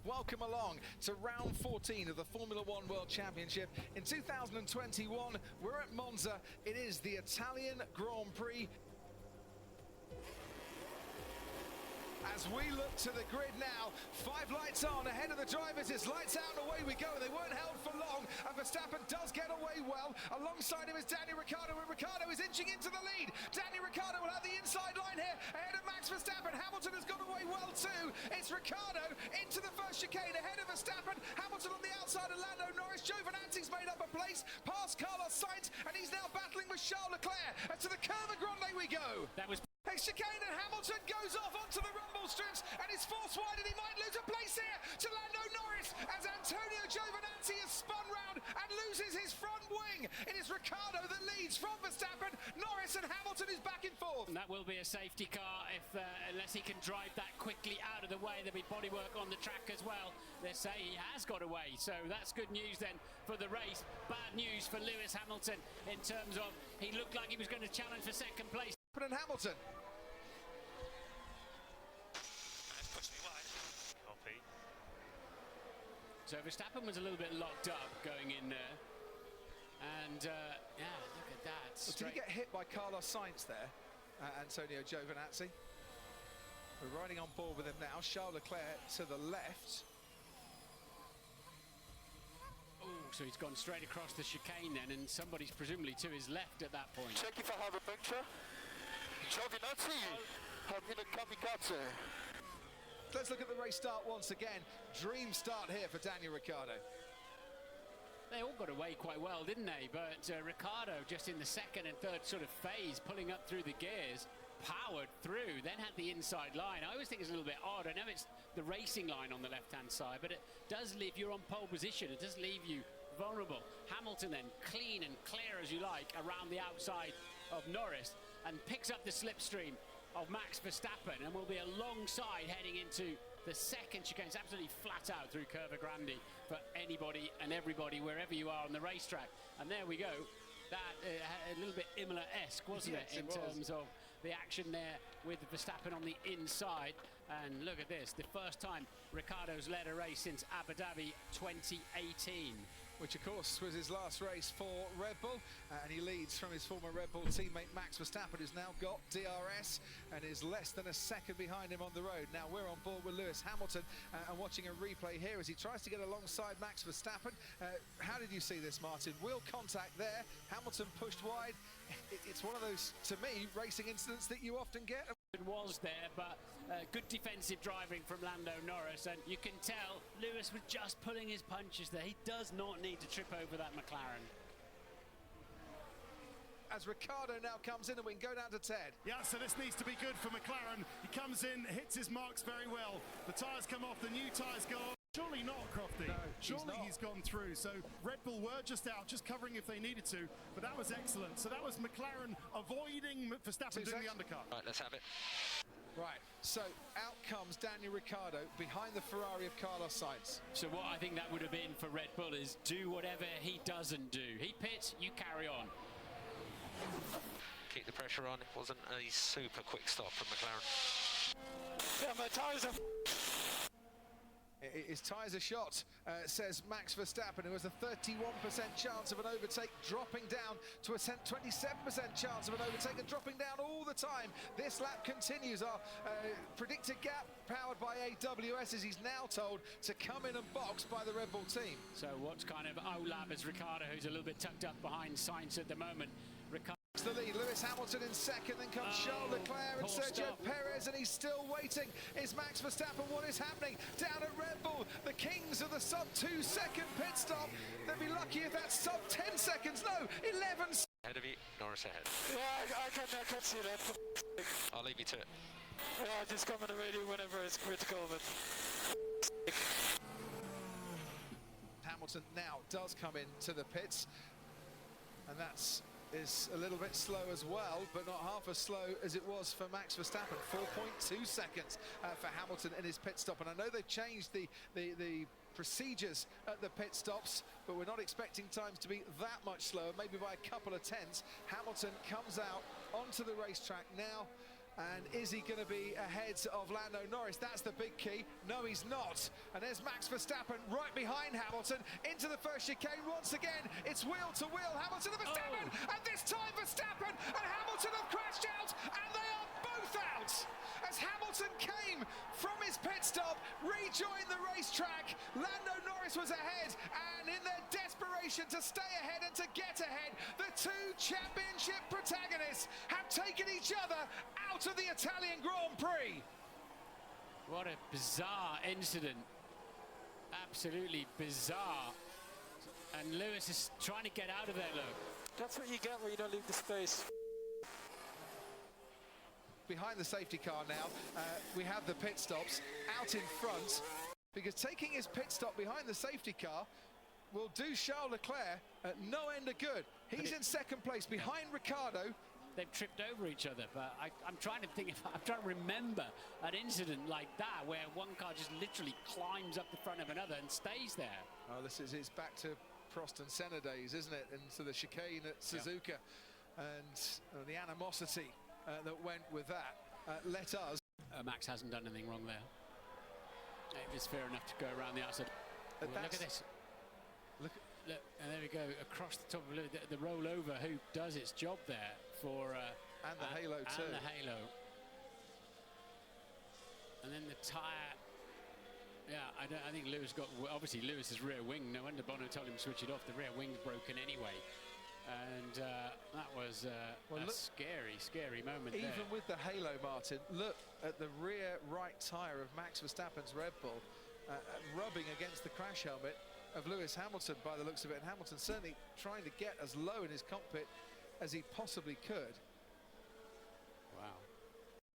Welcome along to round 14 of the Formula One World Championship. In 2021, we're at Monza. It is the Italian Grand Prix. As we look to the grid now, 5 lights on ahead of the drivers. It's lights out and away we go. They weren't held for long, and Verstappen does get away well. Alongside him is Daniel Ricciardo, and Ricciardo is inching into the lead. Daniel Ricciardo will have the inside line here ahead of Max Verstappen. Hamilton has got away well too. It's Ricciardo into the first chicane ahead of Verstappen. Hamilton on the outside of Lando Norris. Giovinazzi's made up a place past Carlos Sainz, and he's now battling with Charles Leclerc. And to the Curva Grande we go. That was chicane, and Hamilton goes off onto the rumble strips and is forced wide, and he might lose a place here to Lando Norris as Antonio Giovinazzi is spun round and loses his front wing. It is Ricciardo that leads from Verstappen. Norris and Hamilton is back and forth. And that will be a safety car unless he can drive that quickly out of the way. There'll be bodywork on the track as well. They say he has got away, so that's good news then for the race. Bad news for Lewis Hamilton in terms of he looked like he was going to challenge for second place. And Hamilton. So Verstappen was a little bit locked up going in there. And yeah, look at that. Well, did he get hit by Carlos Sainz there, Antonio Giovinazzi? We're riding on board with him now. Charles Leclerc to the left. Oh, so he's gone straight across the chicane then, and somebody's presumably to his left at that point. Check if I have a picture. Giovinazzi, have been a kamikaze. Let's look at the race start once again. Dream start here for Daniel Ricciardo. They all got away quite well, didn't they? But Ricciardo just in the second and third sort of phase, pulling up through the gears, powered through, then had the inside line. I always think it's a little bit odd. I know it's the racing line on the left-hand side, but it does leave you on pole position. It does leave you vulnerable. Hamilton then clean and clear as you like around the outside of Norris and picks up the slipstream of Max Verstappen and will be alongside heading into the second chicane. It's absolutely flat out through Curva Grande for anybody and everybody wherever you are on the racetrack. And there we go. That a little bit Imola-esque, wasn't yes, it, in terms of the action there with Verstappen on the inside. And look at this, the first time Ricciardo's led a race since Abu Dhabi 2018. Which, of course, was his last race for Red Bull. And he leads from his former Red Bull teammate Max Verstappen, who's now got DRS and is less than a second behind him on the road. Now we're on board with Lewis Hamilton and watching a replay here as he tries to get alongside Max Verstappen. How did you see this, Martin? Wheel contact there. Hamilton pushed wide. It's one of those, to me, racing incidents that you often get. It was there, but good defensive driving from Lando Norris, and you can tell Lewis was just pulling his punches there. He does not need to trip over that McLaren. As Ricciardo now comes in, and we can go down to Ted. Yeah, so this needs to be good for McLaren. He comes in, hits his marks very well. The tyres come off, the new tyres go on. Surely not, Crofty. No, surely he's gone through. So Red Bull were just out, just covering if they needed to, but that was excellent. So that was McLaren avoiding Verstappen doing the undercut. Right, let's have it. Right, so out comes Daniel Ricciardo behind the Ferrari of Carlos Sainz. So what I think that would have been for Red Bull is do whatever he doesn't do. He pits, you carry on. Keep the pressure on. It wasn't a super quick stop from McLaren. Yeah, my tyres are... His tyres are shot, says Max Verstappen, who has a 31% chance of an overtake, dropping down to a 27% chance of an overtake, and dropping down all the time. This lap continues. Our predicted gap, powered by AWS, as he's now told to come in and box by the Red Bull team. So what's kind of OLAB as Ricciardo, who's a little bit tucked up behind Sainz at the moment. The lead, Lewis Hamilton in second, then comes Charles Leclerc and Sergio Perez, and he's still waiting. Is Max Verstappen? What is happening down at Red Bull? The kings of the sub-2 second pit stop. They'd be lucky if that's sub-10 seconds. No, 11 seconds. Ahead of you, Norris ahead. Yeah, I can see that. I'll leave you to it. Yeah, just come on the radio whenever it's critical, but... Hamilton now does come into the pits, and that's is a little bit slow as well, but not half as slow as it was for Max Verstappen. 4.2 seconds for Hamilton in his pit stop. And I know they've changed the procedures at the pit stops, but we're not expecting times to be that much slower, maybe by a couple of tenths. Hamilton comes out onto the racetrack now, And is he going to be ahead of Lando Norris? That's the big key. No, he's not. And there's Max Verstappen right behind Hamilton into the first chicane. Once again, it's wheel to wheel. Hamilton and Verstappen. And this time Verstappen and Hamilton have crashed out. And they are both out. As Hamilton came from his pit stop, rejoined the racetrack. Lando Norris was ahead. And in their desperation to stay ahead and to get ahead, the two championship protagonists have taken each other out of the Italian Grand Prix. What a bizarre incident. Absolutely bizarre. And Lewis is trying to get out of there, look. That's what you get when you don't leave the space. Behind the safety car now, we have the pit stops out in front, because taking his pit stop behind the safety car will do Charles Leclerc no end of good. He's in second place behind Ricciardo. They've tripped over each other, but I'm trying to think, I'm trying to remember an incident like that where one car just literally climbs up the front of another and stays there. Oh, it's back to Prost and Senna days, isn't it? And to the chicane at Suzuka, and the animosity that went with that. Let us. Max hasn't done anything wrong there. It's fair enough to go around the outside. Well, look at this. Look, and there we go, across the top of the rollover hoop does its job there for and the halo too. And the halo. And then the tyre. Yeah, I think Lewis got, obviously Lewis's rear wing, no wonder Bono told him to switch it off, the rear wing's broken anyway. And that was a scary moment there. Even with the halo, Martin, look at the rear right tyre of Max Verstappen's Red Bull rubbing against the crash helmet of Lewis Hamilton by the looks of it. And Hamilton certainly trying to get as low in his cockpit as he possibly could. Wow.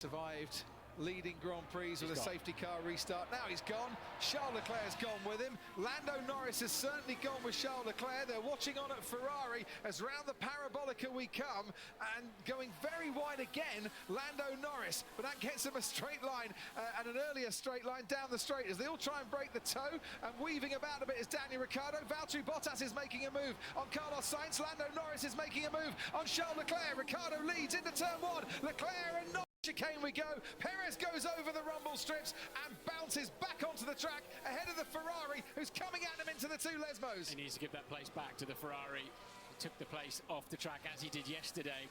Survived leading Grand Prix with a safety car restart. Now he's gone. Charles Leclerc has gone with him. Lando Norris has certainly gone with Charles Leclerc. They're watching on at Ferrari as round the parabolica we come, and going very wide again, Lando Norris. But that gets him a straight line and an earlier straight line down the straight as they all try and break the toe, and weaving about a bit is Daniel Ricciardo. Valtteri Bottas is making a move on Carlos Sainz. Lando Norris is making a move on Charles Leclerc. Ricciardo leads into turn one. Leclerc and Norris. Chicane we go. Perez goes over the rumble strips and bounces back onto the track ahead of the Ferrari, who's coming at him into the two Lesmos. He needs to give that place back to the Ferrari. He took the place off the track as he did yesterday.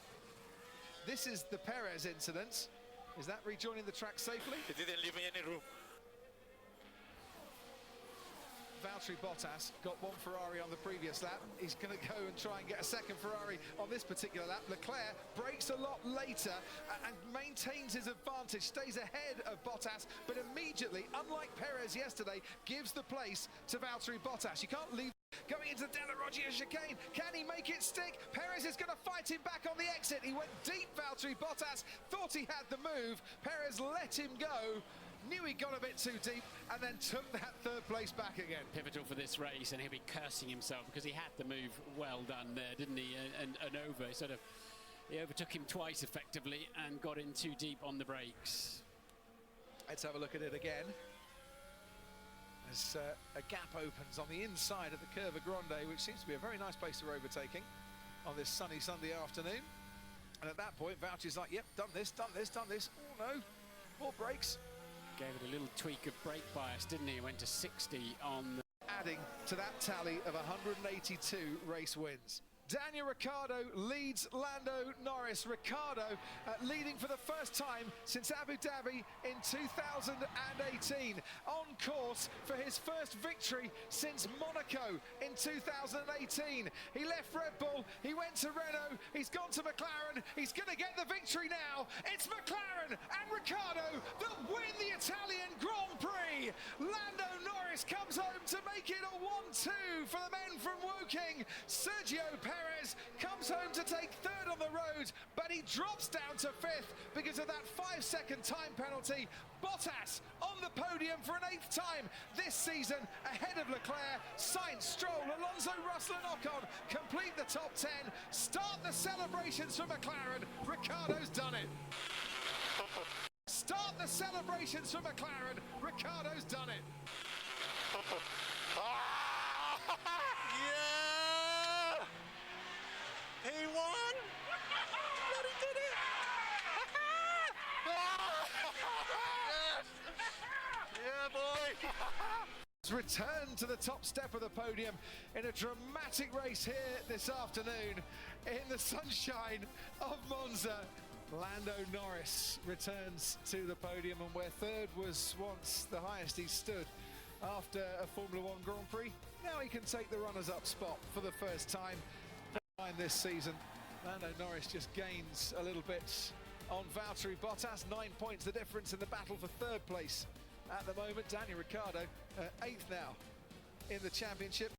This is the Perez incident. Is that rejoining the track safely? He didn't leave me any room. Valtteri Bottas got one Ferrari on the previous lap. He's going to go and try and get a second Ferrari on this particular lap. Leclerc breaks a lot later and maintains his advantage, stays ahead of Bottas, but immediately, unlike Perez yesterday, gives the place to Valtteri Bottas. You can't leave going into the Della Roggia chicane. Can he make it stick? Perez is going to fight him back on the exit. He went deep, Valtteri Bottas, thought he had the move. Perez let him go. Knew he got a bit too deep and then took that third place back again. Pivotal for this race, and he'll be cursing himself because he had the move well done there, didn't he? And over, he overtook him twice effectively and got in too deep on the brakes. Let's have a look at it again. As a gap opens on the inside of the Curva Grande, which seems to be a very nice place for overtaking on this sunny Sunday afternoon. And at that point, Valtteri's like, yep, done this, done this, done this. Oh no, more brakes. Gave it a little tweak of brake bias, didn't he? Went to 60 on the... Adding to that tally of 182 race wins. Daniel Ricciardo leads Lando Norris. Ricciardo leading for the first time since Abu Dhabi in 2018. On course for his first victory since Monaco in 2018. He left Red Bull, he went to Renault, he's gone to McLaren, he's going to get the victory now. It's McLaren and Ricciardo that win the Italian Grand Prix. Lando Norris comes home to make it a 1-2 for the men from Woking. Sergio Perez comes home to take third on the road, but he drops down to fifth because of that 5-second time penalty. Bottas on the podium for an 8th time this season, ahead of Leclerc. Sainz, Stroll, Alonso, Russell and Ocon complete the top 10. Start the celebrations for McLaren. Ricciardo's done it. Start the celebrations for McLaren. Ricciardo's done it. Yeah! He won! But he did it! Return to the top step of the podium in a dramatic race here this afternoon in the sunshine of Monza. Lando Norris returns to the podium, and where third was once the highest he stood after a Formula One Grand Prix, now he can take the runners-up spot for the first time this season. Lando Norris just gains a little bit on Valtteri Bottas, 9 points the difference in the battle for third place at the moment. Daniel Ricciardo 8th now in the championship.